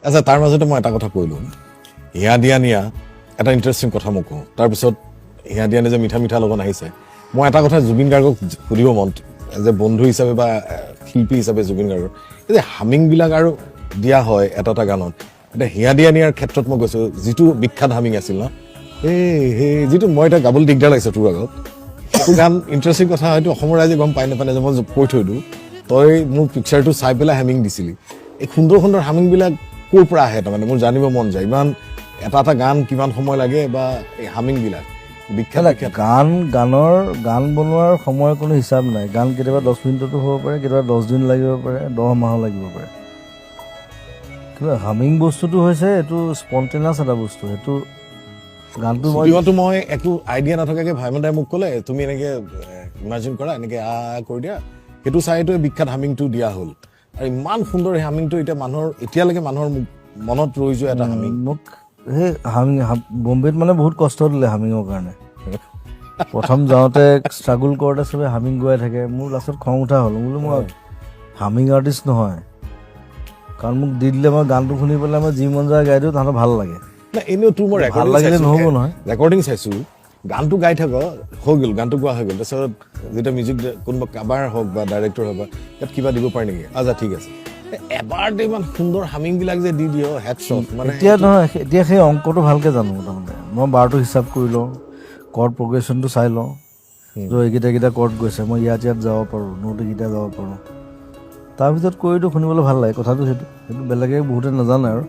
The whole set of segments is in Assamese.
আচ্ছা তাৰ মাজতে মই এটা কথা কৈলোঁ হিয়া দিয়া নিয়া এটা ইণ্টাৰেষ্টিং কথা মই কওঁ তাৰপিছত হিয়া দিয়া নিয়া যে মিঠা মিঠা লগত আহিছে মই এটা কথা জুবিন গাৰ্গক সুধিব মন যে বন্ধু হিচাপে বা শিল্পী হিচাপে জুবিন গাৰ্গৰ এই যে হামিংবিলাক আৰু দিয়া হয় এটা এটা গানত এতিয়া হিয়া দিয়া নিয়াৰ ক্ষেত্ৰত মই কৈছোঁ যিটো বিখ্যাত হামিং আছিল ন সেই যিটো মই এতিয়া গাবলৈ দিগদাৰ লাগিছে তোৰ আগত সেইটো গান ইণ্টাৰেষ্টিং কথা হয়তো অসমৰ ৰাইজে গম পাই নাপায় যে মই কৈ থৈ দিওঁ তই মোৰ পিকচাৰটো চাই পেলাই হামিং দিছিলি এই সুন্দৰ সুন্দৰ হামিংবিলাক ক'ৰ পৰা আহে তাৰমানে মোৰ জানিব মন যায় ইমান এটা এটা গান কিমান সময় লাগে বা এই হামিংবিলাক বিখ্যাত গান বনোৱাৰ সময়ৰ কোনো হিচাপ নাই গান কেতিয়াবা 10 মিনিটতো হ'ব পাৰে কেতিয়াবা 10 দিন লাগিব পাৰে 10 মাহো লাগিব পাৰে কিন্তু হামিং বস্তুটো হৈছে এইটো স্পণ্টেনিয়াছ এটা বস্তু সেইটো গানটো মই একো আইডিয়া নথকাকৈ ভাইমদাই মোক ক'লে তুমি এনেকৈ ইমাজিন কৰা এনেকৈ কৰি দিয়া সেইটো চাইতো বিখ্যাত হামিংটো দিয়া হ'ল আৰু ইমান সুন্দৰ এই হামিংটো এতিয়ালৈকে মানুহৰ মনত ৰৈ যোৱা এটা হামিং মোক সেই হামিং বম্বেত মানে বহুত কষ্ট দিলে হামিঙৰ কাৰণে প্ৰথম যাওঁতে ষ্ট্ৰাগল কৰোঁতে চবে হামিং গোৱাই থাকে মোৰ লাষ্টত খং উঠা হ'ল বোলো মই হামিং আৰ্টিষ্ট নহয় কাৰণ মোক দি দিলে মই গানটো শুনি পেলাই মই যি মন যায় গাই দিওঁ তাহাঁতৰ ভাল লাগে এনেও তোৰ মই ভাল লাগিলে নহ'ব নহয় ৰেকৰ্ডিং চাইছোঁ গানটো গাই থাক হৈ গ'ল গানটো গোৱা হৈ গ'ল তাৰপিছত যেতিয়া মিউজিক কোনোবা কাবাৰ হওক বা ডাইৰেক্টৰ হওক বা ইয়াত কিবা দিব পাৰি নেকি আচ্ছা ঠিক আছে এবাৰতে ইমান সুন্দৰ হামিংবিলাক যে দি দিয় হেডছ অফ মানে এতিয়া সেই অংকটো ভালকৈ জানো তাৰমানে মই বাৰটো হিচাপ কৰি লওঁ কৰ্ড প্ৰগ্ৰেশ্যনটো চাই লওঁ যে এইকেইটা কৰ্ড গৈছে মই ইয়াত যাব পাৰোঁ নোট এইকেইটা যাব পাৰোঁ তাৰপিছত কৰিতো শুনিবলৈ ভাল লাগে কথাটো সেইটো বেলেগে বহুতে নাজানে আৰু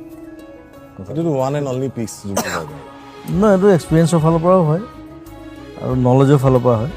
এইটো ওৱান এণ্ড অনলি পিচ নহয় এইটো এক্সপিৰিয়েঞ্চৰ ফালৰ পৰাও হয় আৰু নলেজৰ ফালৰ পৰা হয়